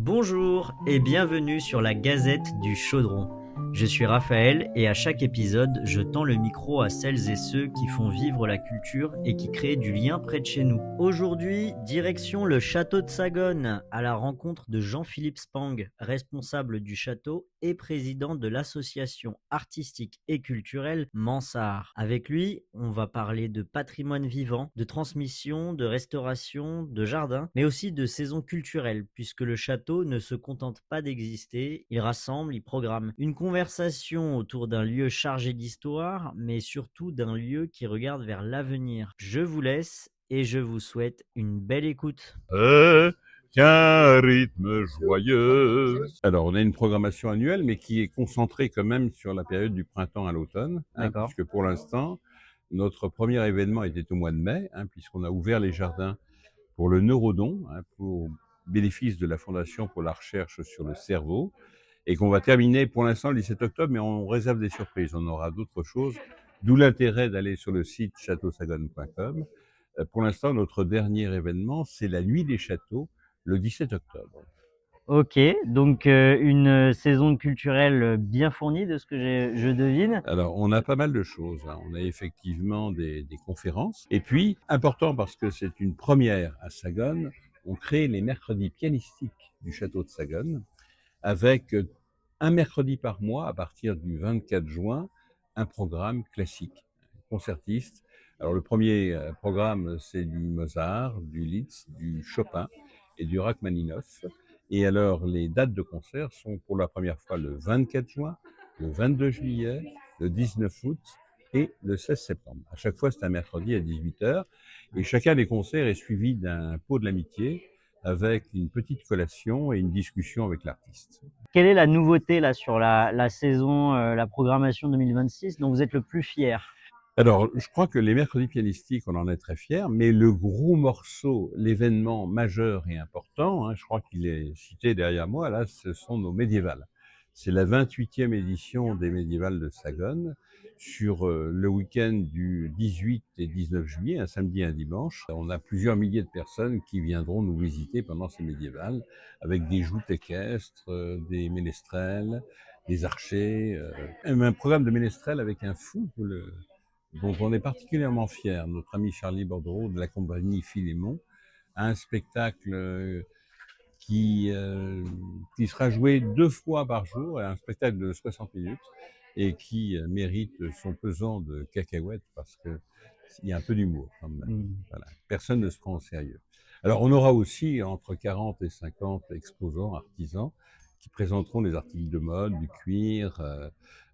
Bonjour et bienvenue sur la Gazette du Chaudron. Je suis Raphaël et à chaque épisode, je tends le micro à celles et ceux qui font vivre la culture et qui créent du lien près de chez nous. Aujourd'hui, direction le château de Sagone, à la rencontre de Jean-Philippe Spang, responsable du château et président de l'association artistique et culturelle Mansart. Avec lui, on va parler de patrimoine vivant, de transmission, de restauration, de jardin, mais aussi de saison culturelle, puisque le château ne se contente pas d'exister, il rassemble, il programme. Une conversation autour d'un lieu chargé d'histoire, mais surtout d'un lieu qui regarde vers l'avenir. Je vous laisse et je vous souhaite une belle écoute. Qu'un rythme joyeux. Alors, on a une programmation annuelle, mais qui est concentrée quand même sur la période du printemps à l'automne, D'accord. puisque pour l'instant, notre premier événement était au mois de mai, puisqu'on a ouvert les jardins pour le neurodon, pour bénéfice de la Fondation pour la recherche sur le cerveau, et qu'on va terminer pour l'instant le 17 octobre, mais on réserve des surprises, on aura d'autres choses, d'où l'intérêt d'aller sur le site châteausagone.com. Pour l'instant, notre dernier événement, c'est la Nuit des Châteaux, le 17 octobre. Ok, donc une saison culturelle bien fournie de ce que je devine. Alors, on a pas mal de choses. On a effectivement des conférences. Et puis, important parce que c'est une première à Sagone, on crée les mercredis pianistiques du château de Sagone, avec un mercredi par mois, à partir du 24 juin, un programme classique, concertiste. Alors, le premier programme, c'est du Mozart, du Liszt, du Chopin et du Rachmaninoff. Et alors, les dates de concert sont pour la première fois le 24 juin, le 22 juillet, le 19 août et le 16 septembre. À chaque fois, c'est un mercredi à 18h. Et chacun des concerts est suivi d'un pot de l'amitié avec une petite collation et une discussion avec l'artiste. Quelle est la nouveauté là sur la saison, la programmation 2026 dont vous êtes le plus fier? Alors, je crois que les mercredis pianistiques, on en est très fiers, mais le gros morceau, l'événement majeur et important, je crois qu'il est cité derrière moi, là, ce sont nos médiévales. C'est la 28e édition des médiévales de Sagone, sur le week-end du 18 et 19 juillet, un samedi et un dimanche. On a plusieurs milliers de personnes qui viendront nous visiter pendant ces médiévales, avec des joutes équestres, des ménestrels, des archers, même un programme de ménestrels avec un fou, dont on est particulièrement fier. Notre ami Charlie Bordereau de la compagnie Philémon a un spectacle qui sera joué 2 fois par jour, un spectacle de 60 minutes, et qui mérite son pesant de cacahuètes parce que il y a un peu d'humour quand même. Voilà. Personne ne se prend au sérieux. Alors on aura aussi entre 40 et 50 exposants artisans qui présenteront des articles de mode, du cuir,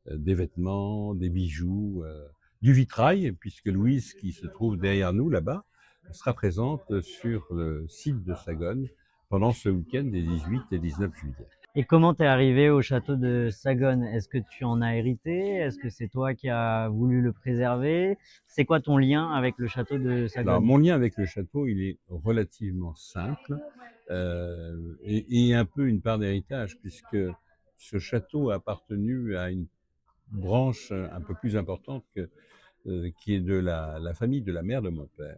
des vêtements, des bijoux, du vitrail, puisque Louise, qui se trouve derrière nous là-bas, sera présente sur le site de Sagone pendant ce week-end des 18 et 19 juillet. Et comment t'es arrivé au château de Sagone? Est-ce que tu en as hérité? Est-ce que c'est toi qui as voulu le préserver? C'est quoi ton lien avec le château de Alors, Sagone? mon lien avec le château, il est relativement simple et un peu une part d'héritage, puisque ce château a appartenu à une branche un peu plus importante qui est de la famille de la mère de mon père,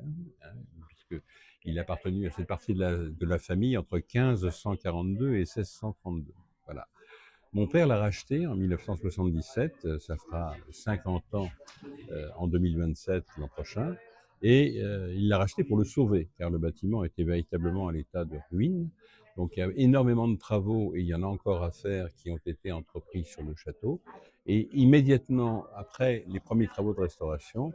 puisqu'il a appartenu à cette partie de la famille entre 1542 et 1632. Voilà. Mon père l'a racheté en 1977, ça fera 50 ans en 2027 l'an prochain, et il l'a racheté pour le sauver, car le bâtiment était véritablement à l'état de ruine. Donc il y a énormément de travaux, et il y en a encore à faire, qui ont été entrepris sur le château. Et immédiatement après les premiers travaux de restauration,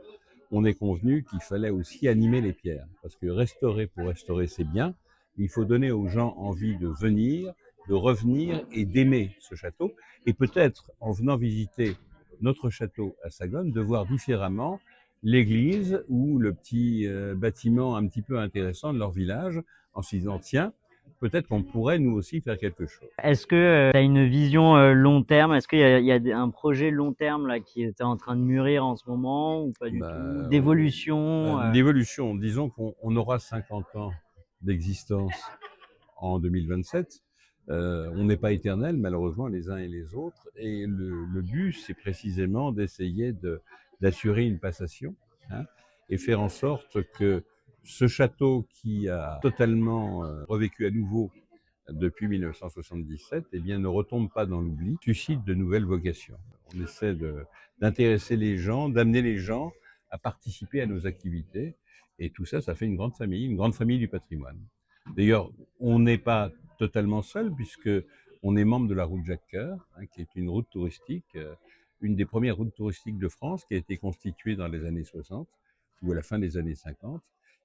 on est convenu qu'il fallait aussi animer les pierres, parce que restaurer pour restaurer, c'est bien, il faut donner aux gens envie de venir, de revenir et d'aimer ce château, et peut-être en venant visiter notre château à Sagone, de voir différemment l'église ou le petit bâtiment un petit peu intéressant de leur village, en se disant, tiens, peut-être qu'on pourrait nous aussi faire quelque chose. Est-ce que tu as une vision long terme? Est-ce qu'il y a un projet long terme là qui est en train de mûrir en ce moment ou pas du tout? D'évolution? L'évolution, disons qu'on aura 50 ans d'existence en 2027. On n'est pas éternel, malheureusement, les uns et les autres. Et le but, c'est précisément d'essayer d'assurer une passation, et faire en sorte que ce château qui a totalement revécu à nouveau depuis 1977, eh bien, ne retombe pas dans l'oubli, suscite de nouvelles vocations. On essaie d'intéresser les gens, d'amener les gens à participer à nos activités. Et tout ça, ça fait une grande famille du patrimoine. D'ailleurs, on n'est pas totalement seul puisque on est membre de la route Jacques-Cœur, hein, qui est une route touristique, une des premières routes touristiques de France, qui a été constituée dans les années 60 ou à la fin des années 50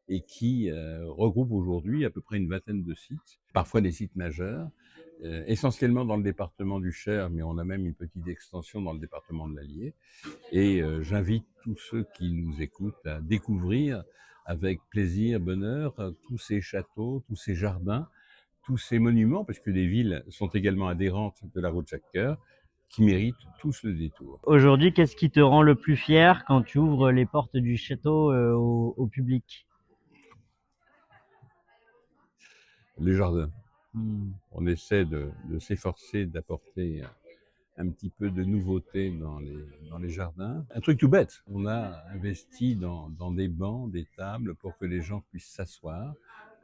et qui regroupe aujourd'hui à peu près une vingtaine de sites, parfois des sites majeurs, essentiellement dans le département du Cher, mais on a même une petite extension dans le département de l'Allier. Et j'invite tous ceux qui nous écoutent à découvrir avec plaisir, bonheur, tous ces châteaux, tous ces jardins, tous ces monuments, parce que les villes sont également adhérentes de la route Jacques-Cœur, qui méritent tous le détour. Aujourd'hui, qu'est-ce qui te rend le plus fier quand tu ouvres les portes du château au public? Les jardins. Hmm. On essaie de s'efforcer d'apporter un petit peu de nouveauté dans les jardins. Un truc tout bête, on a investi dans des bancs, des tables pour que les gens puissent s'asseoir,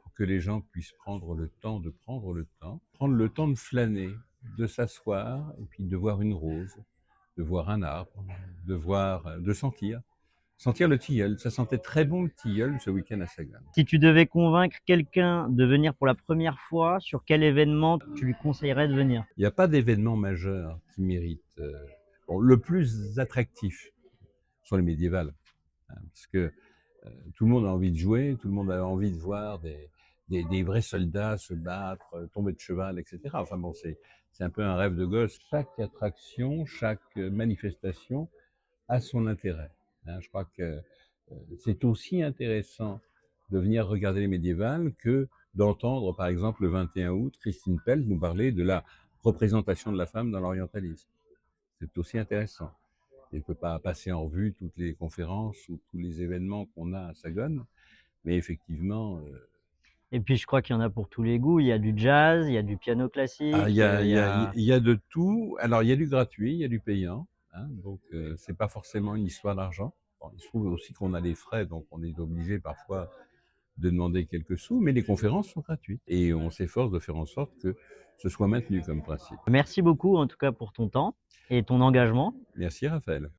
pour que les gens puissent prendre le temps de prendre le temps de flâner, de s'asseoir et puis de voir une rose, de voir un arbre, de sentir le tilleul. Ça sentait très bon le tilleul ce week-end à Sagan. Si tu devais convaincre quelqu'un de venir pour la première fois, sur quel événement tu lui conseillerais de venir? Il n'y a pas d'événement majeur qui mérite. Bon, le plus attractif sont les médiévales, hein, parce que tout le monde a envie de jouer, tout le monde a envie de voir des vrais soldats se battre, tomber de cheval, etc. Enfin bon, c'est un peu un rêve de gosse. Chaque attraction, chaque manifestation a son intérêt, hein. Je crois que c'est aussi intéressant de venir regarder les médiévales que d'entendre, par exemple, le 21 août, Christine Pell nous parler de la représentation de la femme dans l'orientalisme. C'est aussi intéressant. Il ne peut pas passer en revue toutes les conférences ou tous les événements qu'on a à Sagone, mais effectivement, Et puis je crois qu'il y en a pour tous les goûts. Il y a du jazz, il y a du piano classique, il y a... il y a de tout. Alors, il y a du gratuit, il y a du payant, hein, donc c'est pas forcément une histoire d'argent. Bon, il se trouve aussi qu'on a des frais, donc on est obligé parfois de demander quelques sous, mais les conférences sont gratuites et on s'efforce de faire en sorte que ce soit maintenu comme principe. Merci beaucoup en tout cas pour ton temps et ton engagement. Merci Raphaël.